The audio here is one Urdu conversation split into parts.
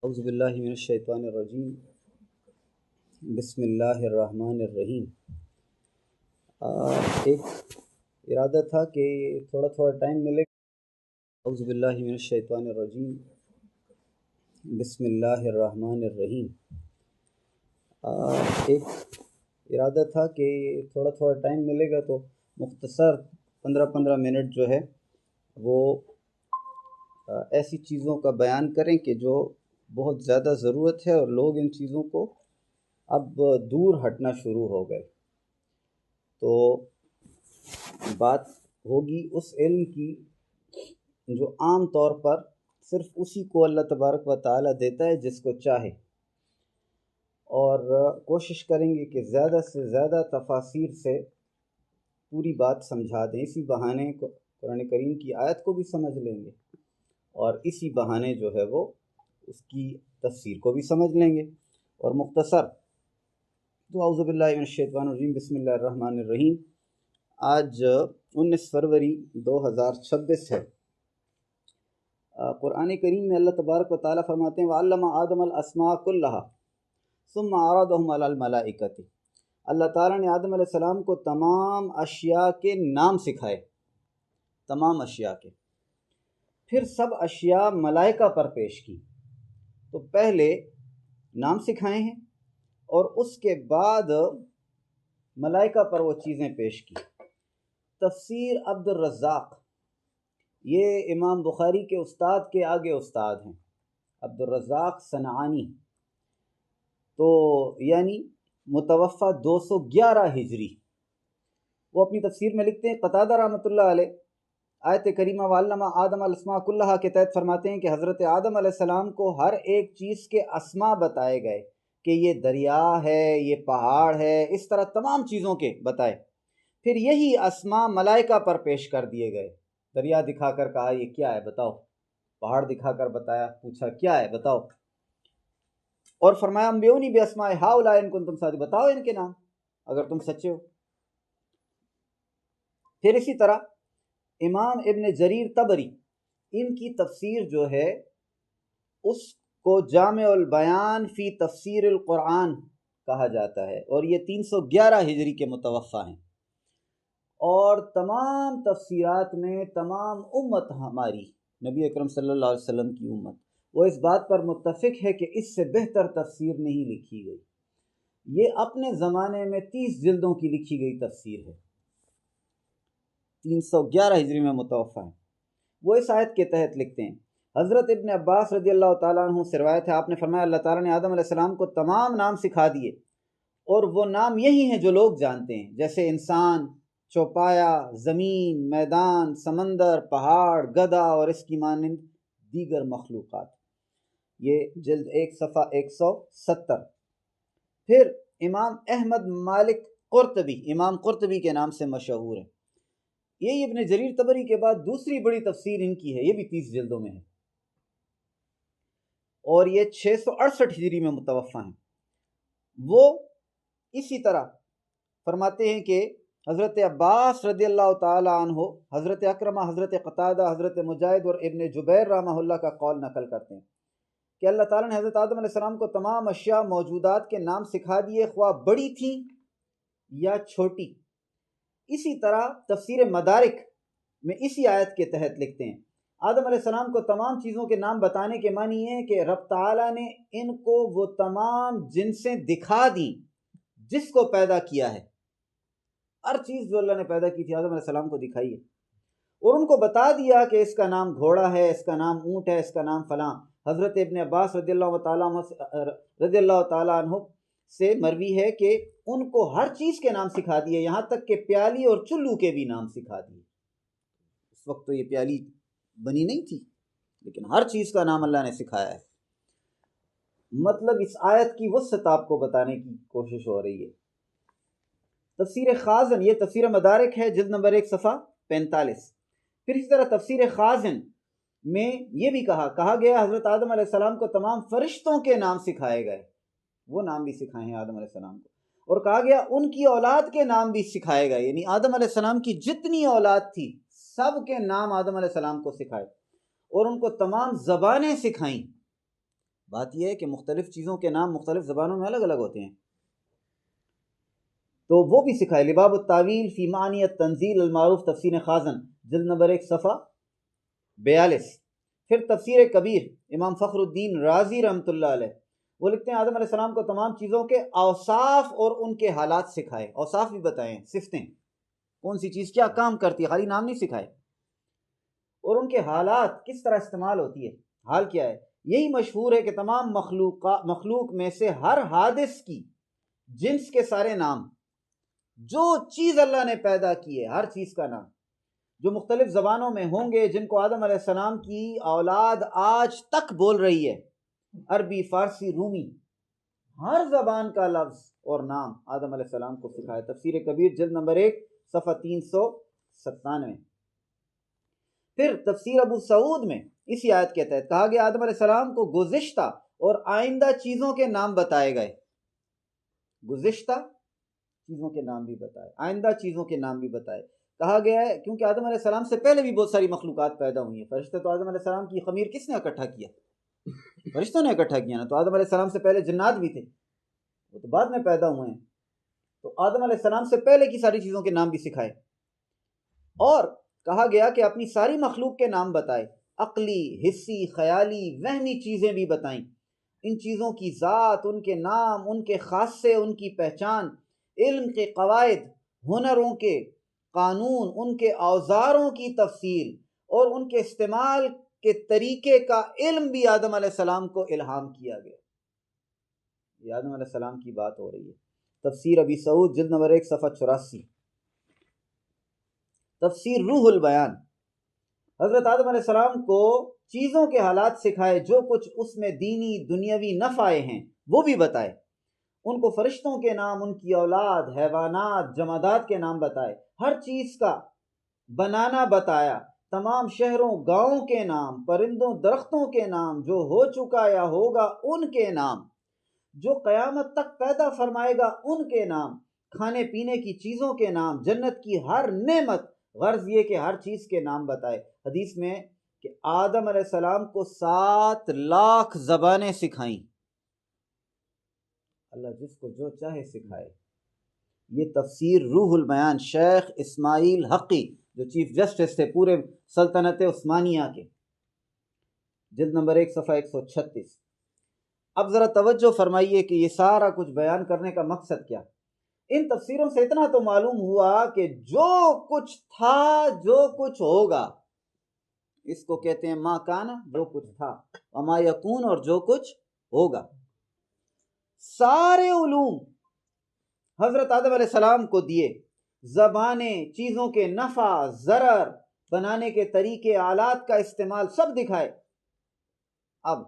اعوذ باللہ من الشیطان الرجیم بسم اللہ الرحمن الرحیم۔ ایک ارادہ تھا کہ تھوڑا ٹائم ملے۔ اعوذ باللہ من الشیطان الرجیم بسم اللہ الرحمن الرحیم۔ ایک ارادہ تھا کہ تھوڑا ٹائم ملے گا تو مختصر 15 منٹ جو ہے وہ ایسی چیزوں کا بیان کریں کہ جو بہت زیادہ ضرورت ہے اور لوگ ان چیزوں کو اب دور ہٹنا شروع ہو گئے۔ تو بات ہوگی اس علم کی جو عام طور پر صرف اسی کو اللہ تبارک و تعالی دیتا ہے جس کو چاہے، اور کوشش کریں گے کہ زیادہ سے زیادہ تفاسیر سے پوری بات سمجھا دیں۔ اسی بہانے قرآن کریم کی آیت کو بھی سمجھ لیں گے اور اسی بہانے جو ہے وہ اس کی تفسیر کو بھی سمجھ لیں گے۔ اور مختصر تو اعوذ باللہ من الشیطان الرجیم بسم اللہ الرحمن الرحیم۔ آج 19 فروری 2026 ہے۔ قرآن کریم میں اللہ تبارک و تعالیٰ فرماتے ہیں وَعَلَّمَ آدَمَ الْأَسْمَاءَ كُلَّهَا ثُمَّ عَرَضَهُمْ عَلَى الْمَلَائِكَةِ۔ اللہ تعالیٰ نے آدم علیہ السلام کو تمام اشیاء کے نام سکھائے، تمام اشیاء کے، پھر سب اشیاء ملائکہ پر پیش کی۔ تو پہلے نام سکھائے ہیں اور اس کے بعد ملائکہ پر وہ چیزیں پیش کی۔ تفسیر عبد الرزاق، یہ امام بخاری کے استاد کے آگے استاد ہیں، عبد الرزاق صنعانی، تو یعنی متوفہ 211 ہجری۔ وہ اپنی تفسیر میں لکھتے ہیں، قتادہ رحمۃ اللہ علیہ آیت کریمہ وَعَلَّمَ آدَمَ الْأَسْمَاءَ كُلَّهَا کے تحت فرماتے ہیں کہ حضرت آدم علیہ السلام کو ہر ایک چیز کے اسماء بتائے گئے کہ یہ دریا ہے، یہ پہاڑ ہے، اس طرح تمام چیزوں کے بتائے۔ پھر یہی اسماء ملائکہ پر پیش کر دیے گئے۔ دریا دکھا کر کہا یہ کیا ہے بتاؤ، پہاڑ دکھا کر بتایا، پوچھا کیا ہے بتاؤ، اور فرمایا انبئونی باسماء ہؤلاء ان کنتم صادقین، بتاؤ ان کے نام اگر تم سچے ہو۔ پھر اسی طرح امام ابن جریر طبری، ان کی تفسیر جو ہے اس کو جامع البیان فی تفسیر القرآن کہا جاتا ہے، اور یہ 311 ہجری کے متوفہ ہیں۔ اور تمام تفسیرات میں تمام امت ہماری نبی اکرم صلی اللہ علیہ وسلم کی امت وہ اس بات پر متفق ہے کہ اس سے بہتر تفسیر نہیں لکھی گئی۔ یہ اپنے زمانے میں 30 جلدوں کی لکھی گئی تفسیر ہے، 311 ہجری میں متوفہ ہیں۔ وہ اس آیت کے تحت لکھتے ہیں، حضرت ابن عباس رضی اللہ تعالیٰ عنہ سے روایت ہے، آپ نے فرمایا اللہ تعالیٰ نے آدم علیہ السلام کو تمام نام سکھا دیے، اور وہ نام یہی ہیں جو لوگ جانتے ہیں، جیسے انسان، چوپایا، زمین، میدان، سمندر، پہاڑ، گدھا اور اس کی مانند دیگر مخلوقات۔ یہ جلد 1 صفحہ 170۔ پھر امام احمد مالک قرطبی، امام قرطبی کے نام سے مشہور ہے۔ یہ ابن جریر طبری کے بعد دوسری بڑی تفسیر ان کی ہے، یہ بھی 30 جلدوں میں ہے، اور یہ 668 ہجری میں متوفہ ہیں۔ وہ اسی طرح فرماتے ہیں کہ حضرت عباس رضی اللہ تعالی عنہ، حضرت اکرمہ، حضرت قتادہ، حضرت مجاہد اور ابن جبیر رحمہ اللہ کا قول نقل کرتے ہیں کہ اللہ تعالیٰ نے حضرت آدم علیہ السلام کو تمام اشیاء موجودات کے نام سکھا دیے، خواہ بڑی تھیں یا چھوٹی۔ اسی طرح تفسیر مدارک میں اسی آیت کے تحت لکھتے ہیں، آدم علیہ السلام کو تمام چیزوں کے نام بتانے کے معنی یہ ہے کہ رب تعالیٰ نے ان کو وہ تمام جنسیں دکھا دیں جس کو پیدا کیا ہے۔ ہر چیز جو اللہ نے پیدا کی تھی آدم علیہ السلام کو دکھائی ہے، اور ان کو بتا دیا کہ اس کا نام گھوڑا ہے، اس کا نام اونٹ ہے، اس کا نام فلاں۔ حضرت ابن عباس رضی اللہ تعالیٰ عنہ سے مروی ہے کہ ان کو ہر چیز کے نام سکھا دیے، یہاں تک کہ پیالی اور چلو کے بھی نام سکھا دیے۔ اس وقت تو یہ پیالی بنی نہیں تھی، لیکن ہر چیز کا نام اللہ نے سکھایا ہے۔ مطلب اس آیت کی وسعت آپ کو بتانے کی کوشش ہو رہی ہے۔ تفسیر خازن، یہ تفسیر مدارک ہے، جلد نمبر 1 صفحہ 45۔ پھر اسی طرح تفسیر خازن میں یہ بھی کہا گیا حضرت آدم علیہ السلام کو تمام فرشتوں کے نام سکھائے گئے، وہ نام بھی سکھائے ہیں آدم علیہ السلام کو، اور کہا گیا ان کی اولاد کے نام بھی سکھائے گئے، یعنی آدم علیہ السلام کی جتنی اولاد تھی سب کے نام آدم علیہ السلام کو سکھائے، اور ان کو تمام زبانیں سکھائیں بات یہ ہے کہ مختلف چیزوں کے نام مختلف زبانوں میں الگ الگ ہوتے ہیں، تو وہ بھی سکھائے۔ لباب التاویل فی معنی التنزیل المعروف تفسیر خازن جلد نمبر 1 صفحہ 42۔ پھر تفسیر کبیر امام فخر الدین رازی رحمۃ اللہ علیہ، وہ لکھتے ہیں آدم علیہ السلام کو تمام چیزوں کے اوصاف اور ان کے حالات سکھائے، اوصاف بھی بتائیں، صفتیں، کون سی چیز کیا کام کرتی ہے، خالی نام نہیں سکھائے، اور ان کے حالات کس طرح استعمال ہوتی ہے، حال کیا ہے۔ یہی مشہور ہے کہ تمام مخلوق میں سے ہر حادث کی جنس کے سارے نام، جو چیز اللہ نے پیدا کی ہے ہر چیز کا نام، جو مختلف زبانوں میں ہوں گے، جن کو آدم علیہ السلام کی اولاد آج تک بول رہی ہے، عربی، فارسی، رومی، ہر زبان کا لفظ اور نام آدم علیہ السلام کو سکھایا۔ تفسیر کبیر جلد نمبر 1 صفحہ 397۔ پھر تفسیر ابو سعود میں اسی آیت کے تحت کہا گیا آدم علیہ السلام کو گزشتہ اور آئندہ چیزوں کے نام بتائے گئے، گزشتہ چیزوں کے نام بھی بتائے، آئندہ چیزوں کے نام بھی بتائے، کہا گیا ہے کیونکہ آدم علیہ السلام سے پہلے بھی بہت ساری مخلوقات پیدا ہوئی ہیں۔ فرشتے تو آدم علیہ السلام کی خمیر کس نے اکٹھا کیا؟ فرشتوں نے اکٹھا کیا نا، تو آدم علیہ السلام سے پہلے جنات بھی تھے، وہ تو بعد میں پیدا ہوئے ہیں، تو آدم علیہ السلام سے پہلے کی ساری چیزوں کے نام بھی سکھائے، اور کہا گیا کہ اپنی ساری مخلوق کے نام بتائے، عقلی، حسی، خیالی، وہمی چیزیں بھی بتائیں، ان چیزوں کی ذات، ان کے نام، ان کے خاصے، ان کی پہچان، علم کے قواعد، ہنروں کے قانون، ان کے اوزاروں کی تفصیل اور ان کے استعمال کے طریقے کا علم بھی آدم علیہ السلام کو الہام کیا گیا۔ یہ آدم علیہ السلام کی بات ہو رہی ہے۔ تفسیر ابی سعود جلد نمبر 1 صفحہ 84۔ تفسیر روح البیان، حضرت آدم علیہ السلام کو چیزوں کے حالات سکھائے، جو کچھ اس میں دینی دنیاوی نفع آئے ہیں وہ بھی بتائے، ان کو فرشتوں کے نام، ان کی اولاد، حیوانات، جمادات کے نام بتائے، ہر چیز کا بنانا بتایا، تمام شہروں گاؤں کے نام، پرندوں درختوں کے نام، جو ہو چکا یا ہوگا ان کے نام، جو قیامت تک پیدا فرمائے گا ان کے نام، کھانے پینے کی چیزوں کے نام، جنت کی ہر نعمت، غرض یہ کہ ہر چیز کے نام بتائے۔ حدیث میں کہ آدم علیہ السلام کو 7 لاکھ زبانیں سکھائیں، اللہ جس کو جو چاہے سکھائے۔ یہ تفسیر روح البیان شیخ اسماعیل حقی جو چیف جسٹس تھے پورے سلطنت عثمانیہ کے، جلد نمبر 1 صفحہ 136۔ اب ذرا توجہ فرمائیے کہ یہ سارا کچھ بیان کرنے کا مقصد کیا؟ ان تفسیروں سے اتنا تو معلوم ہوا کہ جو کچھ تھا، جو کچھ ہوگا، اس کو کہتے ہیں ما کانا، جو کچھ تھا، وما یکون، اور جو کچھ ہوگا، سارے علوم حضرت آدم علیہ السلام کو دیے، زبانیں، چیزوں کے نفع، ضرر، بنانے کے طریقے، آلات کا استعمال سب دکھائے۔ اب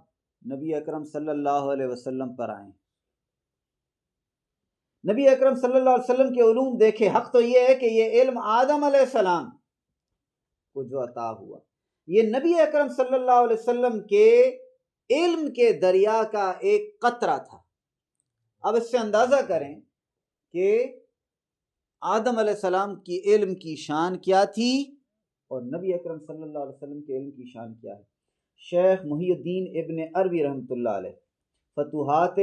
نبی اکرم صلی اللہ علیہ وسلم پر آئیں، نبی اکرم صلی اللہ علیہ وسلم کے علوم دیکھے۔ حق تو یہ ہے کہ یہ علم آدم علیہ السلام کو جو عطا ہوا، یہ نبی اکرم صلی اللہ علیہ وسلم کے علم کے دریا کا ایک قطرہ تھا۔ اب اس سے اندازہ کریں کہ آدم علیہ السلام کی علم کی شان کیا تھی اور نبی اکرم صلی اللہ علیہ وسلم کے علم کی شان کیا ہے۔ شیخ محی الدین ابن عربی رحمۃ اللہ علیہ فتوحات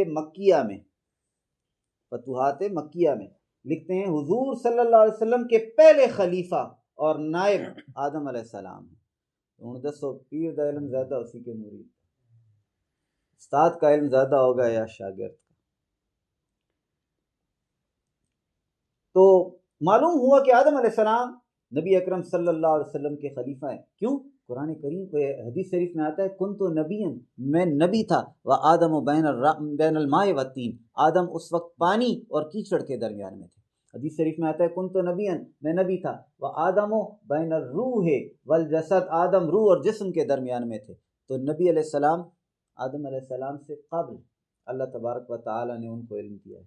مکیہ میں لکھتے ہیں حضور صلی اللہ علیہ وسلم کے پہلے خلیفہ اور نائب آدم علیہ السلام ہیں۔ دسو پیر دا علم زیادہ اسی کے مرید، استاد کا علم زیادہ ہوگا یا شاگرد کا؟ تو معلوم ہوا کہ آدم علیہ السلام نبی اکرم صلی اللہ علیہ وسلم کے خلیفہ ہیں۔ کیوں؟ قرآن کریم کو حدیث شریف میں آتا ہے کنت نبیا، میں نبی تھا، وآدم بین الماء والطین، آدم اس وقت پانی اور کیچڑ کے درمیان میں تھے۔ حدیث شریف میں آتا ہے کنت نبیا، میں نبی تھا، وآدم بین الروح والجسد، آدم روح اور جسم کے درمیان میں تھے۔ تو نبی علیہ السلام آدم علیہ السلام سے قبل اللہ تبارک و تعالی نے ان کو علم دیا ہے۔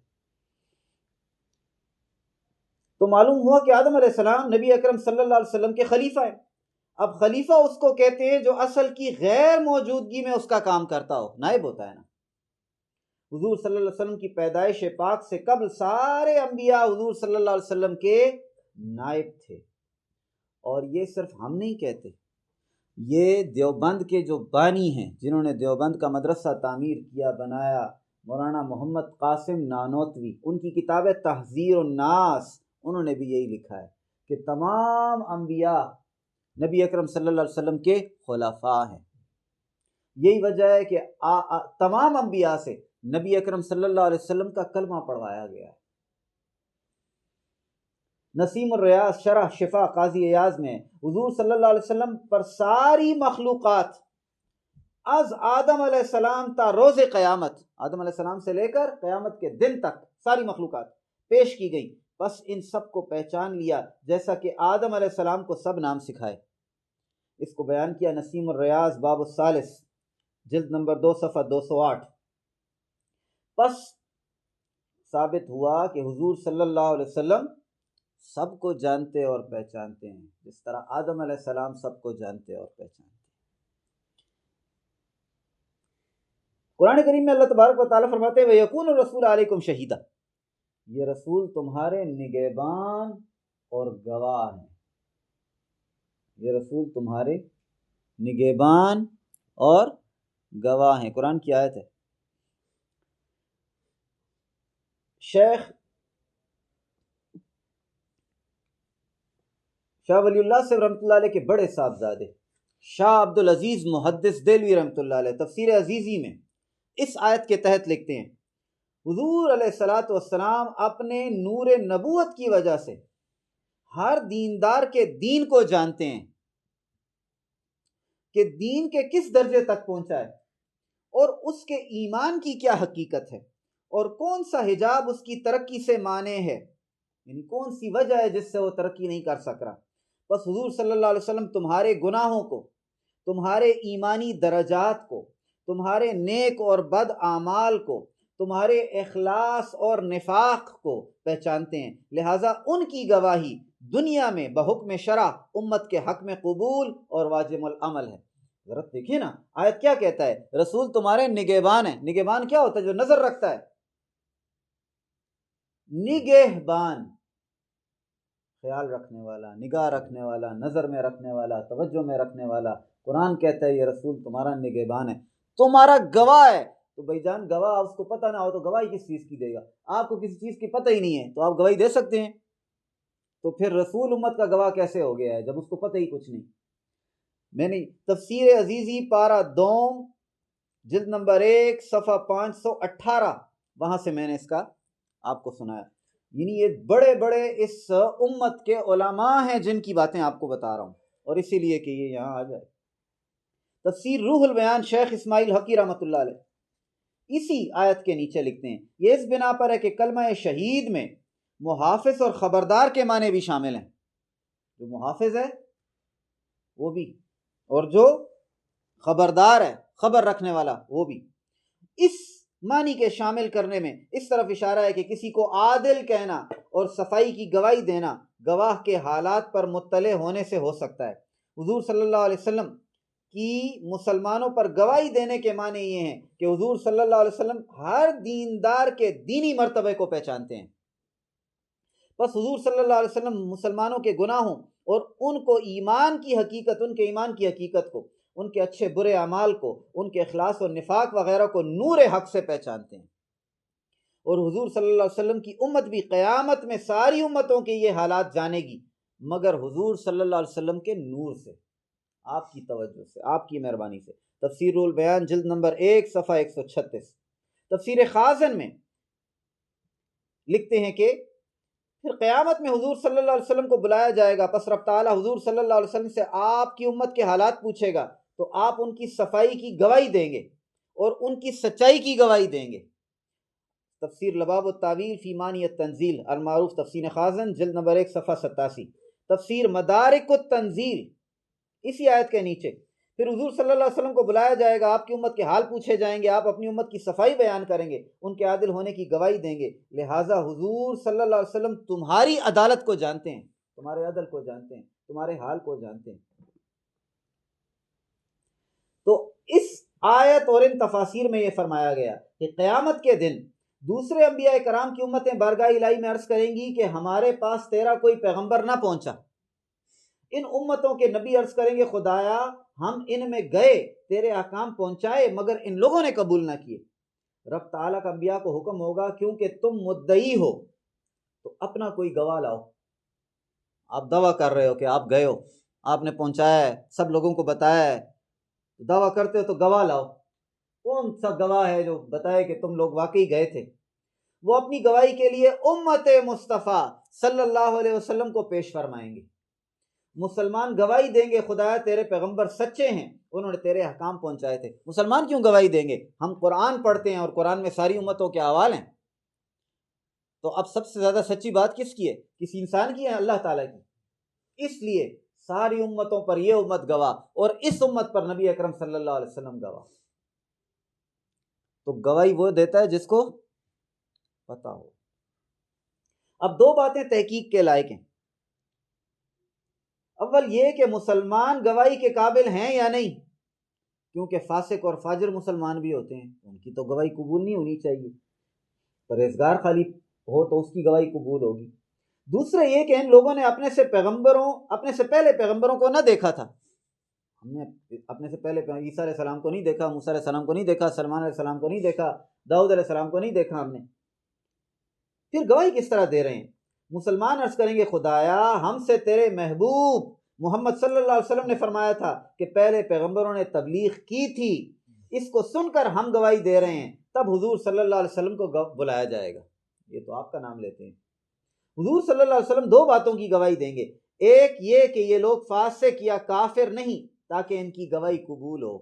تو معلوم ہوا کہ آدم علیہ السلام نبی اکرم صلی اللہ علیہ وسلم کے خلیفہ ہیں۔ اب خلیفہ اس کو کہتے ہیں جو اصل کی غیر موجودگی میں اس کا کام کرتا ہو، نائب ہوتا ہے نا۔ حضور صلی اللہ علیہ وسلم کی پیدائش پاک سے قبل سارے انبیاء حضور صلی اللہ علیہ وسلم کے نائب تھے، اور یہ صرف ہم نہیں کہتے، یہ دیوبند کے جو بانی ہیں، جنہوں نے دیوبند کا مدرسہ تعمیر کیا، بنایا، مولانا محمد قاسم نانوتوی، ان کی کتاب ہے تحذیر الناس، انہوں نے بھی یہی لکھا ہے کہ تمام انبیاء نبی اکرم صلی اللہ علیہ وسلم کے خلفاء ہیں۔ یہی وجہ ہے کہ تمام انبیاء سے نبی اکرم صلی اللہ علیہ وسلم کا کلمہ پڑھوایا گیا ہے۔ نسیم الریاض شرح شفا قاضی ایاز میں حضور صلی اللہ علیہ وسلم پر ساری مخلوقات از آدم علیہ السلام تا روز قیامت، آدم علیہ السلام سے لے کر قیامت کے دن تک ساری مخلوقات پیش کی گئی، بس ان سب کو پہچان لیا جیسا کہ آدم علیہ السلام کو سب نام سکھائے۔ اس کو بیان کیا نسیم الریاض باب الثالث جلد نمبر 2 صفحہ 208۔ پس ثابت ہوا کہ حضور صلی اللہ علیہ وسلم سب کو جانتے اور پہچانتے ہیں، جس طرح آدم علیہ السلام سب کو جانتے اور پہچانتے ہیں۔ قرآن کریم میں اللہ تبارک و تعالیٰ فرماتے ہیں وَيَكُونُ الرَّسُولُ عَلَيْكُمْ شَهِيدًا، یہ رسول تمہارے نگہبان اور گواہ ہیں، یہ رسول تمہارے نگہبان اور گواہ ہیں۔ قرآن کی آیت ہے۔ شیخ شاہ ولی اللہ سے رحمۃ اللہ علیہ کے بڑے صاحبزادے شاہ عبد العزیز محدث دہلوی رحمۃ اللہ علیہ تفسیر عزیزی میں اس آیت کے تحت لکھتے ہیں حضور علیہ الصلاۃ والسلام اپنے نور نبوت کی وجہ سے ہر دیندار کے دین کو جانتے ہیں کہ دین کے کس درجے تک پہنچا ہے اور اس کے ایمان کی کیا حقیقت ہے اور کون سا حجاب اس کی ترقی سے مانع ہے، یعنی کون سی وجہ ہے جس سے وہ ترقی نہیں کر سک رہا۔ بس حضور صلی اللہ علیہ وسلم تمہارے گناہوں کو، تمہارے ایمانی درجات کو، تمہارے نیک اور بد اعمال کو، تمہارے اخلاص اور نفاق کو پہچانتے ہیں، لہٰذا ان کی گواہی دنیا میں بحکم شرع امت کے حق میں قبول اور واجب العمل ہے۔ ذرا دیکھیے نا آیت کیا کہتا ہے، رسول تمہارے نگہبان ہیں۔ نگہبان کیا ہوتا ہے؟ جو نظر رکھتا ہے، نگہبان خیال رکھنے والا، نگاہ رکھنے والا، نظر میں رکھنے والا، توجہ میں رکھنے والا۔ قرآن کہتا ہے یہ رسول تمہارا نگہبان ہے، تمہارا گواہ ہے۔ تو بھائی جان گواہ اس کو پتہ نہ ہو تو گواہی کس چیز کی دے گا؟ آپ کو کسی چیز کی پتہ ہی نہیں ہے تو آپ گواہی دے سکتے ہیں؟ تو پھر رسول امت کا گواہ کیسے ہو گیا ہے جب اس کو پتہ ہی کچھ نہیں؟ میں نے تفسیر عزیزی پارہ دوم جلد نمبر 1 صفحہ 518 وہاں سے میں نے اس کا آپ کو سنایا۔ یعنی یہ بڑے بڑے اس امت کے علماء ہیں جن کی باتیں آپ کو بتا رہا ہوں، اور اسی لیے کہ یہ یہاں آ جائے۔ تفسیر روح البیان شیخ اسماعیل حقی رحمۃ اللہ علیہ اسی آیت کے نیچے لکھتے ہیں یہ اس بنا پر ہے کہ کلمہ شہید میں محافظ اور خبردار کے معنی بھی شامل ہیں۔ جو محافظ ہے وہ بھی، اور جو خبردار ہے خبر رکھنے والا وہ بھی۔ اس معنی کے شامل کرنے میں اس طرف اشارہ ہے کہ کسی کو عادل کہنا اور صفائی کی گواہی دینا گواہ کے حالات پر مطلع ہونے سے ہو سکتا ہے۔ حضور صلی اللہ علیہ وسلم کی مسلمانوں پر گواہی دینے کے معنی یہ ہیں کہ حضور صلی اللہ علیہ وسلم ہر دیندار کے دینی مرتبے کو پہچانتے ہیں۔ بس حضور صلی اللہ علیہ وسلم مسلمانوں کے گناہوں اور ان کو ایمان کی حقیقت، ان کے ایمان کی حقیقت کو، ان کے اچھے برے اعمال کو، ان کے اخلاص اور نفاق وغیرہ کو نور حق سے پہچانتے ہیں۔ اور حضور صلی اللہ علیہ وسلم کی امت بھی قیامت میں ساری امتوں کے یہ حالات جانے گی مگر حضور صلی اللہ علیہ وسلم کے نور سے، آپ کی توجہ سے، آپ کی مہربانی سے۔ تفسیر روح البیان جلد نمبر 1 صفحہ 136۔ تفسیر خازن میں لکھتے ہیں کہ پھر قیامت میں حضور صلی اللہ علیہ وسلم کو بلایا جائے گا، پس رب تعالیٰ حضور صلی اللہ علیہ وسلم سے آپ کی امت کے حالات پوچھے گا تو آپ ان کی صفائی کی گواہی دیں گے اور ان کی سچائی کی گواہی دیں گے۔ تفسیر لباب التاویل فی معنی التنزیل المعروف تفسیر خازن جلد نمبر 1 صفحہ 87۔ تفسیر مدارک التنزیل اسی آیت کے نیچے پھر حضور صلی اللہ علیہ وسلم کو بلایا جائے گا، آپ کی امت کے حال پوچھے جائیں گے، آپ اپنی امت کی صفائی بیان کریں گے، ان کے عادل ہونے کی گواہی دیں گے، لہٰذا حضور صلی اللہ علیہ وسلم تمہاری عدالت کو جانتے ہیں، تمہارے عدل کو جانتے ہیں، تمہارے حال کو جانتے ہیں۔ تو اس آیت اور ان تفاسیر میں یہ فرمایا گیا کہ قیامت کے دن دوسرے انبیاء کرام کی امتیں بارگاہ الہی میں عرض کریں گی کہ ہمارے پاس تیرا کوئی پیغمبر نہ پہنچا، ان امتوں کے نبی عرض کریں گے خدایا ہم ان میں گئے تیرے احکام پہنچائے مگر ان لوگوں نے قبول نہ کیے۔ رب تعالیٰ کا انبیاء کو حکم ہوگا کیونکہ تم مدعی ہو تو اپنا کوئی گواہ لاؤ۔ آپ دعویٰ کر رہے ہو کہ آپ گئے ہو، آپ نے پہنچایا ہے، سب لوگوں کو بتایا ہے، دعویٰ کرتے ہو تو گواہ لاؤ۔ کون سا گواہ ہے جو بتائے کہ تم لوگ واقعی گئے تھے؟ وہ اپنی گواہی کے لیے امت مصطفیٰ صلی اللہ علیہ وسلم کو پیش فرمائیں گے۔ مسلمان گواہی دیں گے خدایا تیرے پیغمبر سچے ہیں، انہوں نے تیرے احکام پہنچائے تھے۔ مسلمان کیوں گواہی دیں گے؟ ہم قرآن پڑھتے ہیں اور قرآن میں ساری امتوں کے احوال ہیں۔ تو اب سب سے زیادہ سچی بات کس کی ہے؟ کسی انسان کی ہے؟ اللہ تعالیٰ کی۔ اس لیے ساری امتوں پر یہ امت گواہ اور اس امت پر نبی اکرم صلی اللہ علیہ وسلم گواہ۔ تو گواہی وہ دیتا ہے جس کو پتہ ہو۔ اب دو باتیں تحقیق کے لائق ہیں۔ اول یہ کہ مسلمان گواہی کے قابل ہیں یا نہیں، کیونکہ فاسق اور فاجر مسلمان بھی ہوتے ہیں، ان کی تو گواہی قبول نہیں ہونی چاہیے، پرہیزگار خالی ہو تو اس کی گواہی قبول ہوگی۔ دوسرا یہ کہ ان لوگوں نے اپنے سے پہلے پیغمبروں کو نہ دیکھا تھا۔ ہم نے اپنے سے پہلے عیسیٰ علیہ السلام کو نہیں دیکھا، موسیٰ علیہ السلام کو نہیں دیکھا، سلمان علیہ السلام کو نہیں دیکھا، داؤد علیہ السلام کو نہیں دیکھا ہم نے، پھر گواہی کس طرح دے رہے ہیں؟ مسلمان عرض کریں گے خدایا ہم سے تیرے محبوب محمد صلی اللہ علیہ وسلم نے فرمایا تھا کہ پہلے پیغمبروں نے تبلیغ کی تھی، اس کو سن کر ہم گواہی دے رہے ہیں، تب حضور صلی اللہ علیہ وسلم کو بلایا جائے گا۔ یہ تو آپ کا نام لیتے ہیں۔ حضور صلی اللہ علیہ وسلم دو باتوں کی گواہی دیں گے، ایک یہ کہ یہ لوگ فاسق یا کافر نہیں تاکہ ان کی گواہی قبول ہو،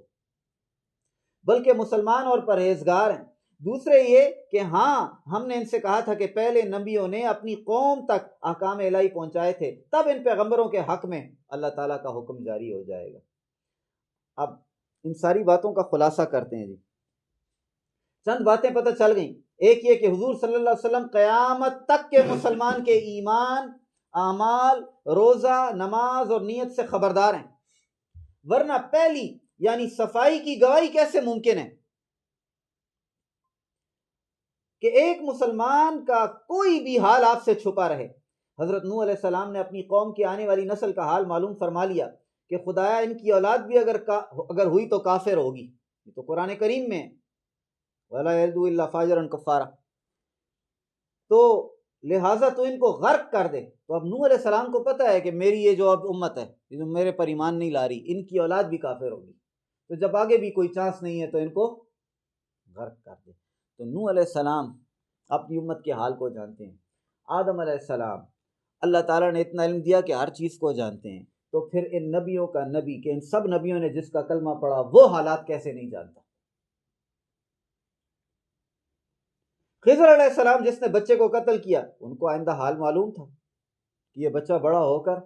بلکہ مسلمان اور پرہیزگار ہیں۔ دوسرے یہ کہ ہاں ہم نے ان سے کہا تھا کہ پہلے نبیوں نے اپنی قوم تک احکام الہی پہنچائے تھے، تب ان پیغمبروں کے حق میں اللہ تعالیٰ کا حکم جاری ہو جائے گا۔ اب ان ساری باتوں کا خلاصہ کرتے ہیں جی۔ چند باتیں پتہ چل گئیں۔ ایک یہ کہ حضور صلی اللہ علیہ وسلم قیامت تک کے مسلمان کے ایمان، اعمال، روزہ، نماز اور نیت سے خبردار ہیں، ورنہ پہلی یعنی صفائی کی گواہی کیسے ممکن ہے کہ ایک مسلمان کا کوئی بھی حال آپ سے چھپا رہے؟ حضرت نوح علیہ السلام نے اپنی قوم کی آنے والی نسل کا حال معلوم فرما لیا کہ خدایا ان کی اولاد بھی اگر ہوئی تو کافر ہوگی، یہ تو قرآن کریم میں وَلَا يَلِدُ إِلَّا فَاجِرًا كَفَّارًا، تو لہٰذا تو ان کو غرق کر دے۔ تو اب نوح علیہ السلام کو پتہ ہے کہ میری یہ جو اب امت ہے جو میرے پر ایمان نہیں لا رہی، ان کی اولاد بھی کافر ہوگی، تو جب آگے بھی کوئی چانس نہیں ہے تو ان کو غرق کر دے۔ تو نوح علیہ السلام اپنی امت کے حال کو جانتے ہیں، آدم علیہ السلام اللہ تعالیٰ نے اتنا علم دیا کہ ہر چیز کو جانتے ہیں، تو پھر ان نبیوں کا نبی کہ ان سب نبیوں نے جس کا کلمہ پڑھا وہ حالات کیسے نہیں جانتا؟ خضر علیہ السلام جس نے بچے کو قتل کیا، ان کو آئندہ حال معلوم تھا کہ یہ بچہ بڑا ہو کر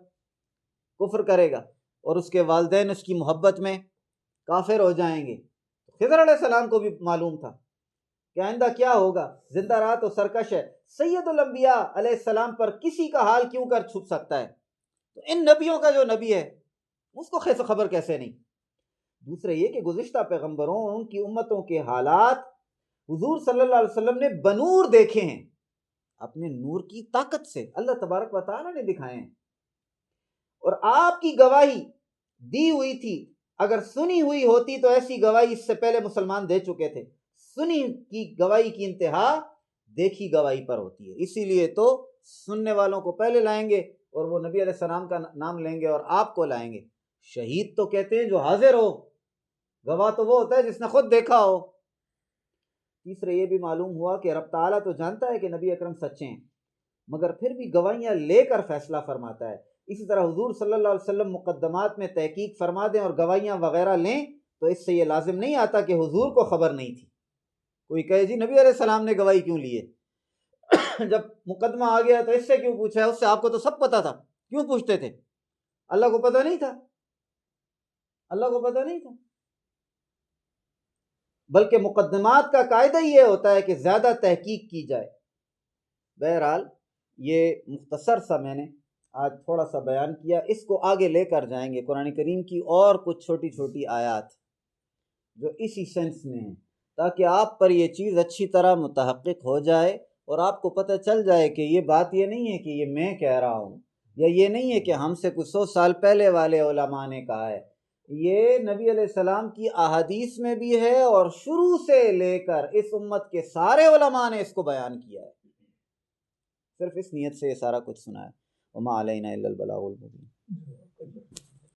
کفر کرے گا اور اس کے والدین اس کی محبت میں کافر ہو جائیں گے۔ خضر علیہ السلام کو بھی معلوم تھا کہ آئندہ کیا ہوگا، زندہ رہا تو سرکش ہے۔ سید الانبیاء علیہ السلام پر کسی کا حال کیوں کر چھپ سکتا ہے؟ تو ان نبیوں کا جو نبی ہے اس کو خبر کیسے نہیں؟ دوسرا یہ کہ گزشتہ پیغمبروں اور ان کی امتوں کے حالات حضور صلی اللہ علیہ وسلم نے بنور دیکھے ہیں، اپنے نور کی طاقت سے اللہ تبارک و تعالیٰ نے دکھائے ہیں، اور آپ کی گواہی دی ہوئی تھی۔ اگر سنی ہوئی ہوتی تو ایسی گواہی اس سے پہلے مسلمان دے چکے تھے۔ سنی کی گواہی کی انتہا دیکھی گواہی پر ہوتی ہے، اسی لیے تو سننے والوں کو پہلے لائیں گے اور وہ نبی علیہ السلام کا نام لیں گے اور آپ کو لائیں گے۔ شہید تو کہتے ہیں جو حاضر ہو، گواہ تو وہ ہوتا ہے جس نے خود دیکھا ہو۔ تیسرا یہ بھی معلوم ہوا کہ رب تعالیٰ تو جانتا ہے کہ نبی اکرم سچے ہیں، مگر پھر بھی گواہیاں لے کر فیصلہ فرماتا ہے۔ اسی طرح حضور صلی اللہ علیہ وسلم مقدمات میں تحقیق فرما دیں اور گواہیاں وغیرہ لیں تو اس سے یہ لازم نہیں آتا کہ حضور کو خبر نہیں تھی۔ کوئی کہے جی نبی علیہ السلام نے گواہی کیوں لی ہے؟ جب مقدمہ آ گیا تو اس سے کیوں پوچھا ہے؟ اس سے آپ کو تو سب پتا تھا، کیوں پوچھتے تھے؟ اللہ کو پتہ نہیں تھا؟ اللہ کو پتہ نہیں تھا؟ بلکہ مقدمات کا قاعدہ یہ ہوتا ہے کہ زیادہ تحقیق کی جائے۔ بہرحال یہ مختصر سا میں نے آج تھوڑا سا بیان کیا، اس کو آگے لے کر جائیں گے قرآن کریم کی اور کچھ چھوٹی چھوٹی آیات جو اسی سینس میں ہیں، تاکہ آپ پر یہ چیز اچھی طرح متحقق ہو جائے اور آپ کو پتہ چل جائے کہ یہ بات یہ نہیں ہے کہ یہ میں کہہ رہا ہوں، یا یہ نہیں ہے کہ ہم سے کچھ 100 سال پہلے والے علماء نے کہا ہے، یہ نبی علیہ السلام کی احادیث میں بھی ہے اور شروع سے لے کر اس امت کے سارے علماء نے اس کو بیان کیا ہے، صرف اس نیت سے یہ سارا کچھ سنا ہے۔ وما علینا الا البلاغ المبین۔